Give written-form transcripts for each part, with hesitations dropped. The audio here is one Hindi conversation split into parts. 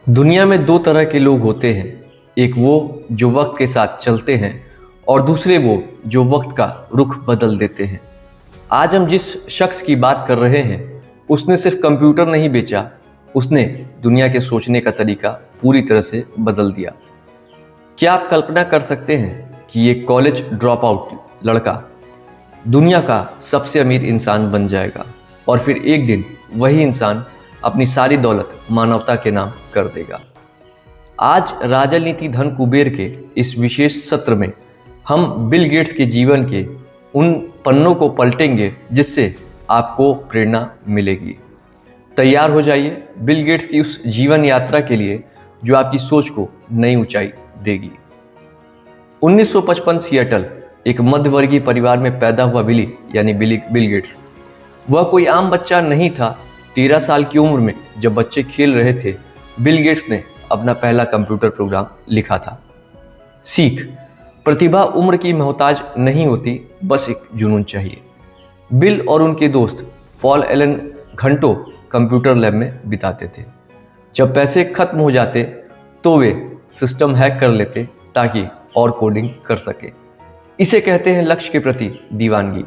दुनिया में दो तरह के लोग होते हैं। एक वो जो वक्त के साथ चलते हैं और दूसरे वो जो वक्त का रुख बदल देते हैं। आज हम जिस शख्स की बात कर रहे हैं उसने सिर्फ कंप्यूटर नहीं बेचा, उसने दुनिया के सोचने का तरीका पूरी तरह से बदल दिया। क्या आप कल्पना कर सकते हैं कि ये कॉलेज ड्रॉप आउट लड़का दुनिया का सबसे अमीर इंसान बन जाएगा और फिर एक दिन वही इंसान अपनी सारी दौलत मानवता के नाम कर देगा। आज राजनीति धन कुबेर के इस विशेष सत्र में हम बिल गेट्स के जीवन के उन पन्नों को पलटेंगे जिससे आपको प्रेरणा मिलेगी। तैयार हो जाइए बिल गेट्स की उस जीवन यात्रा के लिए जो आपकी सोच को नई ऊंचाई देगी। 1955 सिएटल एक मध्यवर्गीय परिवार में पैदा हुआ बिली यानी बिल गेट्स। वह कोई आम बच्चा नहीं था। 13 साल की उम्र में जब बच्चे खेल रहे थे, बिल गेट्स ने अपना पहला कंप्यूटर प्रोग्राम लिखा था। सीख, प्रतिभा उम्र की मोहताज नहीं होती, बस एक जुनून चाहिए। बिल और उनके दोस्त पॉल एलन घंटों कंप्यूटर लैब में बिताते थे। जब पैसे खत्म हो जाते तो वे सिस्टम हैक कर लेते ताकि और कोडिंग कर सके। इसे कहते हैं लक्ष्य के प्रति दीवानगी।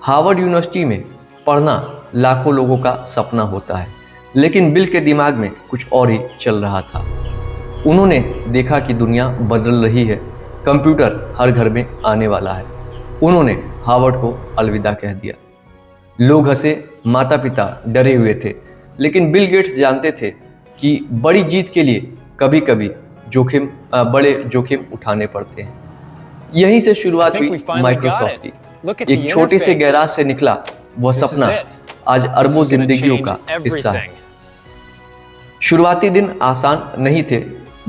हार्वर्ड यूनिवर्सिटी में पढ़ना लाखों लोगों का सपना होता है, लेकिन बिल के दिमाग में कुछ और ही चल रहा था। उन्होंने देखा कि दुनिया बदल रही है, कंप्यूटर हर घर में आने वाला है। उन्होंने हार्वर्ड को अलविदा कह दिया। लोग हंसे, माता पिता डरे हुए थे, लेकिन बिल गेट्स जानते थे कि बड़ी जीत के लिए कभी कभी बड़े जोखिम उठाने पड़ते हैं। यहीं से शुरुआत हुई माइक्रोसॉफ्ट की। एक छोटे से गैराज से निकला वह सपना आज अरबों जिंदगियों का हिस्सा है। शुरुआती दिन आसान नहीं थे।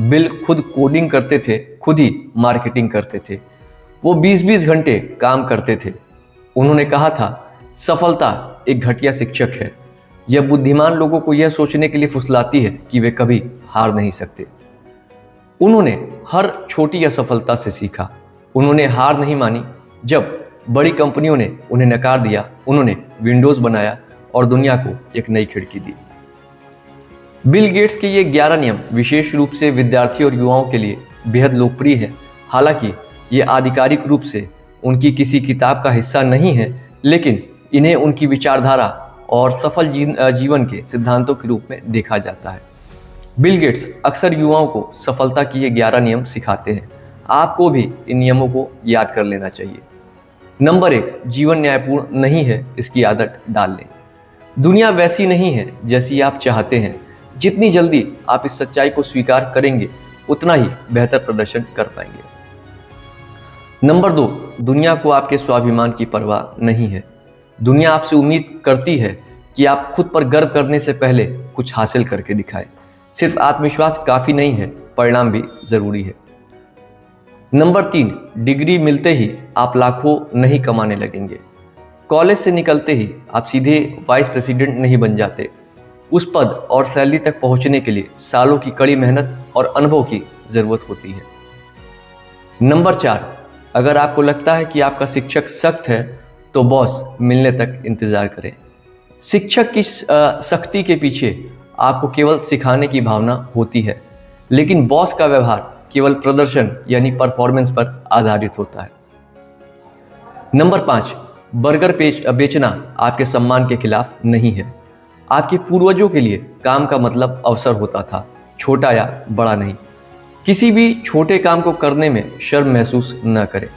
बिल खुद कोडिंग करते थे, खुद ही मार्केटिंग करते थे। वो 20-20 घंटे काम करते थे। उन्होंने कहा था, सफलता एक घटिया शिक्षक है। यह बुद्धिमान लोगों को यह सोचने के लिए फुसलाती है कि वे कभी हार नहीं सकते। उन्होंने हर छोटी असफलता से सीखा। उन्होंने हार नहीं मानी। जब बड़ी कंपनियों ने उन्हें नकार दिया, उन्होंने विंडोज़ बनाया और दुनिया को एक नई खिड़की दी। बिल गेट्स के ये 11 नियम विशेष रूप से विद्यार्थी और युवाओं के लिए बेहद लोकप्रिय हैं। हालांकि ये आधिकारिक रूप से उनकी किसी किताब का हिस्सा नहीं है, लेकिन इन्हें उनकी विचारधारा और सफल जीवन के सिद्धांतों के रूप में देखा जाता है। बिल गेट्स अक्सर युवाओं को सफलता के ये 11 नियम सिखाते हैं। आपको भी इन नियमों को याद कर लेना चाहिए। नंबर 1, जीवन न्यायपूर्ण नहीं है, इसकी आदत डाल लें। दुनिया वैसी नहीं है जैसी आप चाहते हैं। जितनी जल्दी आप इस सच्चाई को स्वीकार करेंगे, उतना ही बेहतर प्रदर्शन कर पाएंगे। नंबर 2, दुनिया को आपके स्वाभिमान की परवाह नहीं है। दुनिया आपसे उम्मीद करती है कि आप खुद पर गर्व करने से पहले कुछ हासिल करके दिखाएं। सिर्फ आत्मविश्वास काफ़ी नहीं है, परिणाम भी ज़रूरी है। नंबर 3, डिग्री मिलते ही आप लाखों नहीं कमाने लगेंगे। कॉलेज से निकलते ही आप सीधे वाइस प्रेसिडेंट नहीं बन जाते। उस पद और सैलरी तक पहुंचने के लिए सालों की कड़ी मेहनत और अनुभव की ज़रूरत होती है। नंबर 4, अगर आपको लगता है कि आपका शिक्षक सख्त है तो बॉस मिलने तक इंतज़ार करें। शिक्षक की सख्ती के पीछे आपको केवल सिखाने की भावना होती है, लेकिन बॉस का व्यवहार केवल प्रदर्शन यानी परफॉर्मेंस पर आधारित होता है। नंबर 5, बर्गर बेचना आपके सम्मान के खिलाफ नहीं है। आपके पूर्वजों के लिए काम का मतलब अवसर होता था, छोटा या बड़ा नहीं। किसी भी छोटे काम को करने में शर्म महसूस न करें।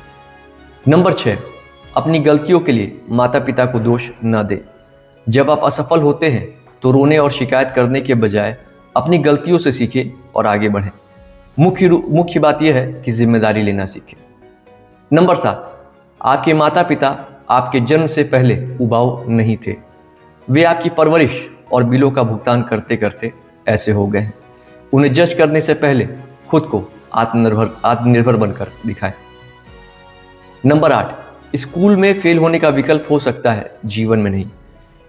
नंबर 6, अपनी गलतियों के लिए माता पिता को दोष न दें। जब आप असफल होते हैं तो रोने और शिकायत करने के बजाय अपनी गलतियों से सीखें और आगे बढ़ें। मुख्य बात यह है कि जिम्मेदारी लेना सीखें। नंबर 7, आपके माता पिता आपके जन्म से पहले उबाऊ नहीं थे। वे आपकी परवरिश और बिलों का भुगतान करते करते ऐसे हो गए हैं। उन्हें जज करने से पहले खुद को आत्मनिर्भर बनकर दिखाएं। नंबर 8, स्कूल में फेल होने का विकल्प हो सकता है, जीवन में नहीं।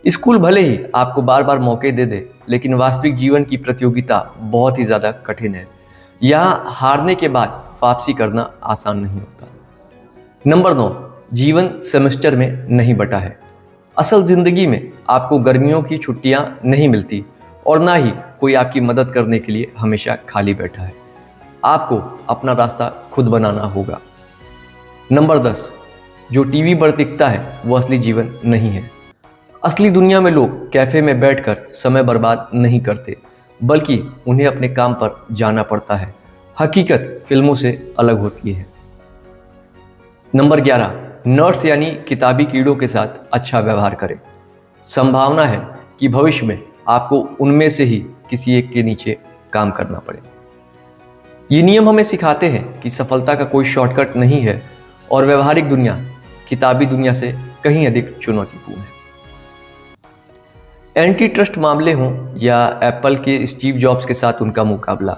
स्कूल भले ही आपको बार बार मौके दे, लेकिन वास्तविक जीवन की प्रतियोगिता बहुत ही ज़्यादा कठिन है। यहाँ हारने के बाद वापसी करना आसान नहीं होता। नंबर 9, जीवन सेमेस्टर में नहीं बटा है। असल जिंदगी में आपको गर्मियों की छुट्टियां नहीं मिलती और ना ही कोई आपकी मदद करने के लिए हमेशा खाली बैठा है। आपको अपना रास्ता खुद बनाना होगा। नंबर 10, जो टीवी पर दिखता है वो असली जीवन नहीं है। असली दुनिया में लोग कैफे में बैठकर समय बर्बाद नहीं करते, बल्कि उन्हें अपने काम पर जाना पड़ता है। हकीकत फिल्मों से अलग होती है। नंबर 11, नर्ड्स यानी किताबी कीड़ों के साथ अच्छा व्यवहार करें। संभावना है कि भविष्य में आपको उनमें से ही किसी एक के नीचे काम करना पड़े। ये नियम हमें सिखाते हैं कि सफलता का कोई शॉर्टकट नहीं है और व्यवहारिक दुनिया किताबी दुनिया से कहीं अधिक चुनौतीपूर्ण है। एंटी ट्रस्ट मामले हों या एप्पल के स्टीव जॉब्स के साथ उनका मुकाबला,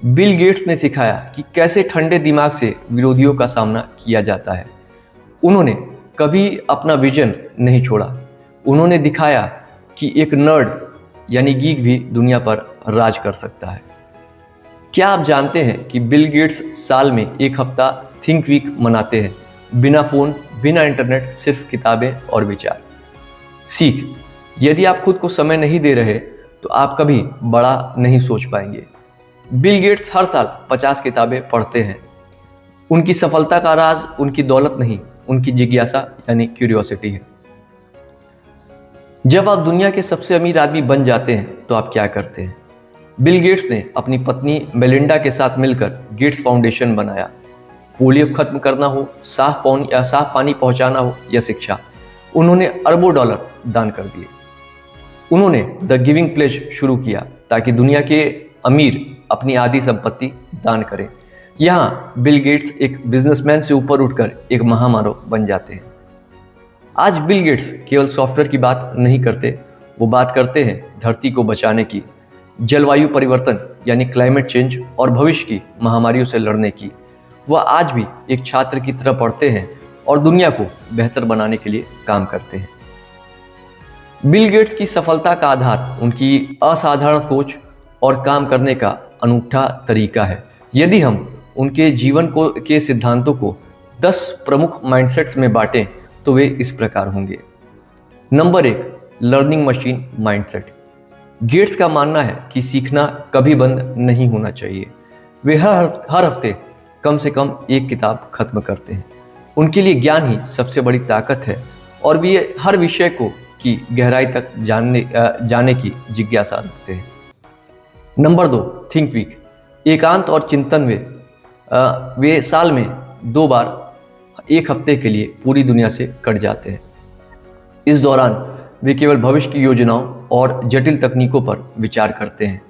बिल गेट्स ने सिखाया कि कैसे ठंडे दिमाग से विरोधियों का सामना किया जाता है। उन्होंने कभी अपना विजन नहीं छोड़ा। उन्होंने दिखाया कि एक नर्ड यानी गीक भी दुनिया पर राज कर सकता है। क्या आप जानते हैं कि बिल गेट्स साल में एक हफ्ता थिंक वीक मनाते हैं? बिना फोन, बिना इंटरनेट, सिर्फ किताबें और विचार। सीख, यदि आप खुद को समय नहीं दे रहे तो आप कभी बड़ा नहीं सोच पाएंगे। बिल गेट्स हर साल 50 किताबें पढ़ते हैं। उनकी सफलता का राज उनकी दौलत नहीं, उनकी जिज्ञासा यानी क्यूरियोसिटी है। जब आप दुनिया के सबसे अमीर आदमी बन जाते हैं तो आप क्या करते हैं? बिल गेट्स ने अपनी पत्नी मेलिंडा के साथ मिलकर गेट्स फाउंडेशन बनाया। पोलियो खत्म करना हो, साफ पानी पहुंचाना हो या शिक्षा, उन्होंने अरबों डॉलर दान कर दिए। उन्होंने द गिविंग प्लेज शुरू किया ताकि दुनिया के अमीर अपनी आधी संपत्ति दान करें। यहाँ बिल गेट्स एक बिजनेसमैन से ऊपर उठकर एक महामानव बन जाते हैं। आज बिल गेट्स केवल सॉफ्टवेयर की बात नहीं करते, वो बात करते हैं धरती को बचाने की, जलवायु परिवर्तन यानी क्लाइमेट चेंज और भविष्य की महामारियों से लड़ने की। वह आज भी एक छात्र की तरह पढ़ते हैं और दुनिया को बेहतर बनाने के लिए काम करते हैं। बिल गेट्स की सफलता का आधार उनकी असाधारण सोच और काम करने का अनूठा तरीका है। यदि हम उनके जीवन के सिद्धांतों को 10 प्रमुख माइंडसेट्स में बांटें तो वे इस प्रकार होंगे। Number 1, learning machine mindset. Gates का मानना है कि सीखना कभी बंद नहीं होना चाहिए। वे हर हफ्ते कम से कम एक किताब खत्म करते हैं। उनके लिए ज्ञान ही सबसे बड़ी ताकत है और वे हर विषय को की गहराई तक जाने की जिज्ञासा रखते हैं। Number 2, think week. एकांत और चिंतन में वे साल में 2 बार एक हफ्ते के लिए पूरी दुनिया से कट जाते हैं। इस दौरान वे केवल भविष्य की योजनाओं और जटिल तकनीकों पर विचार करते हैं।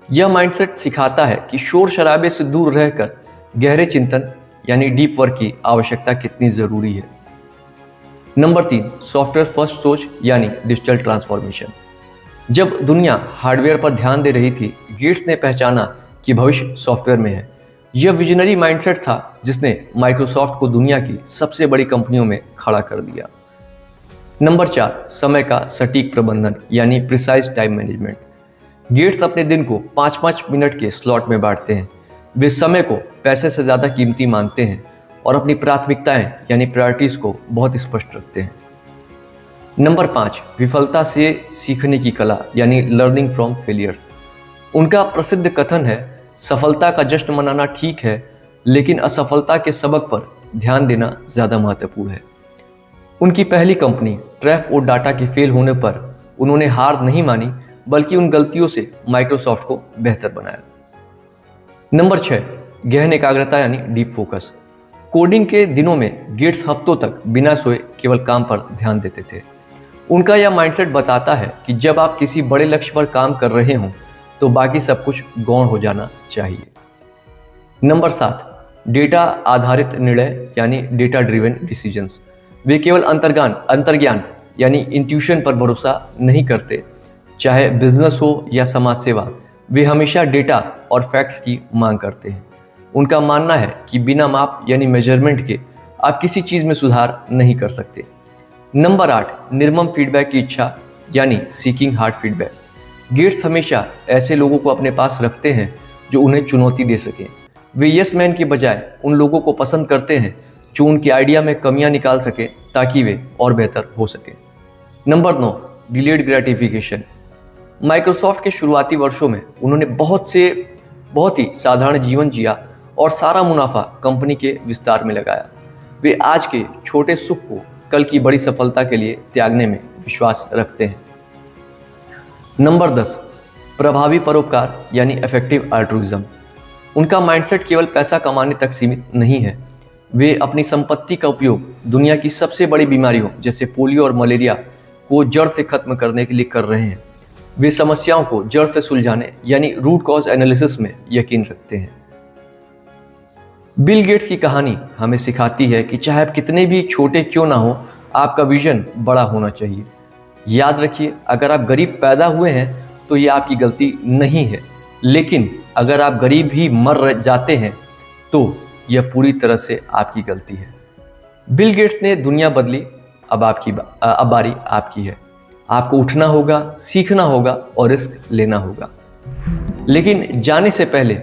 यह माइंडसेट सिखाता है कि शोर शराबे से दूर रहकर गहरे चिंतन यानी डीप वर्क की आवश्यकता कितनी जरूरी है। नंबर 3, सॉफ्टवेयर फर्स्ट सोच यानी डिजिटल ट्रांसफॉर्मेशन। जब दुनिया हार्डवेयर पर ध्यान दे रही थी, गेट्स ने पहचाना कि भविष्य सॉफ्टवेयर में है। यह विजनरी माइंडसेट था जिसने माइक्रोसॉफ्ट को दुनिया की सबसे बड़ी कंपनियों में खड़ा कर दिया। नंबर 4, समय का सटीक प्रबंधन यानी प्रिसाइज टाइम मैनेजमेंट। गेट्स अपने दिन को 5-5 मिनट के स्लॉट में बांटते हैं। वे समय को पैसे से ज़्यादा कीमती मानते हैं और अपनी प्राथमिकताएं यानी प्रायोरिटीज़ को बहुत स्पष्ट रखते हैं। नंबर 5, विफलता से सीखने की कला यानी लर्निंग फ्रॉम फेलियर्स। उनका प्रसिद्ध कथन है, सफलता का जश्न मनाना ठीक है, लेकिन असफलता के सबक पर ध्यान देना ज़्यादा महत्वपूर्ण है। उनकी पहली कंपनी ट्रैफ और डाटा के फेल होने पर उन्होंने हार नहीं मानी, बल्कि उन गलतियों से माइक्रोसॉफ्ट को बेहतर बनाया। नंबर 6, गहन एकाग्रता यानी डीप फोकस। कोडिंग के दिनों में गेट्स हफ्तों तक बिना सोए केवल काम पर ध्यान देते थे। उनका यह माइंडसेट बताता है कि जब आप किसी बड़े लक्ष्य पर काम कर रहे हों तो बाकी सब कुछ गौण हो जाना चाहिए। नंबर 7, डेटा आधारित निर्णय यानी डेटा ड्रिवन डिसीजंस। वे केवल अंतर्ज्ञान यानी इंट्यूशन पर भरोसा नहीं करते। चाहे बिजनेस हो या समाज सेवा, वे हमेशा डेटा और फैक्ट्स की मांग करते हैं। उनका मानना है कि बिना माप यानी मेजरमेंट के आप किसी चीज़ में सुधार नहीं कर सकते। नंबर 8, निर्मम फीडबैक की इच्छा यानी सीकिंग हार्ड फीडबैक। गेट्स हमेशा ऐसे लोगों को अपने पास रखते हैं जो उन्हें चुनौती दे सकें। वे यस मैन के बजाय उन लोगों को पसंद करते हैं जो उनके आइडिया में कमियां निकाल सके ताकि वे और बेहतर हो सके। Number 9, delayed gratification. माइक्रोसॉफ्ट के शुरुआती वर्षों में उन्होंने बहुत ही साधारण जीवन जिया और सारा मुनाफा कंपनी के विस्तार में लगाया। वे आज के छोटे सुख को कल की बड़ी सफलता के लिए त्यागने में विश्वास रखते हैं। नंबर 10, प्रभावी परोपकार यानी इफेक्टिव अल्ट्रुइज्म। उनका माइंडसेट केवल पैसा कमाने तक सीमित नहीं है। वे अपनी संपत्ति का उपयोग दुनिया की सबसे बड़ी बीमारियों जैसे पोलियो और मलेरिया को जड़ से खत्म करने के लिए कर रहे हैं। वे समस्याओं को जड़ से सुलझाने यानी रूट कॉज एनालिसिस में यकीन रखते हैं। बिल गेट्स की कहानी हमें सिखाती है कि चाहे आप कितने भी छोटे क्यों ना हो, आपका विजन बड़ा होना चाहिए। याद रखिए, अगर आप गरीब पैदा हुए हैं तो ये आपकी गलती नहीं है, लेकिन अगर आप गरीब ही मर जाते हैं तो यह पूरी तरह से आपकी गलती है। बिल गेट्स ने दुनिया बदली, अब बारी आपकी है। आपको उठना होगा, सीखना होगा और रिस्क लेना होगा। लेकिन जाने से पहले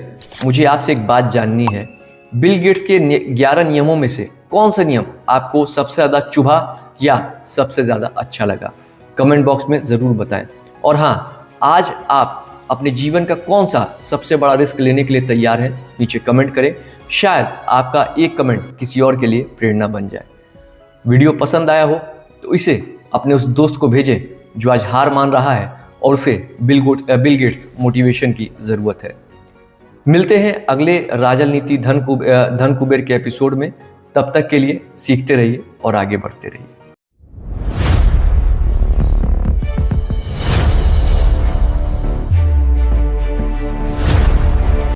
मुझे आपसे एक बात जाननी है। बिल गेट्स के 11 नियमों में से कौन सा नियम आपको सबसे ज़्यादा चुभा या सबसे ज़्यादा अच्छा लगा? कमेंट बॉक्स में ज़रूर बताएं। और हाँ, आज आप अपने जीवन का कौन सा सबसे बड़ा रिस्क लेने के लिए तैयार हैं? नीचे कमेंट करें। शायद आपका एक कमेंट किसी और के लिए प्रेरणा बन जाए। वीडियो पसंद आया हो तो इसे अपने उस दोस्त को भेजें जो आज हार मान रहा है और उसे बिल गेट्स मोटिवेशन की ज़रूरत है। मिलते हैं अगले राजनीति धन कुबेर के एपिसोड में। तब तक के लिए सीखते रहिए और आगे बढ़ते रहिए।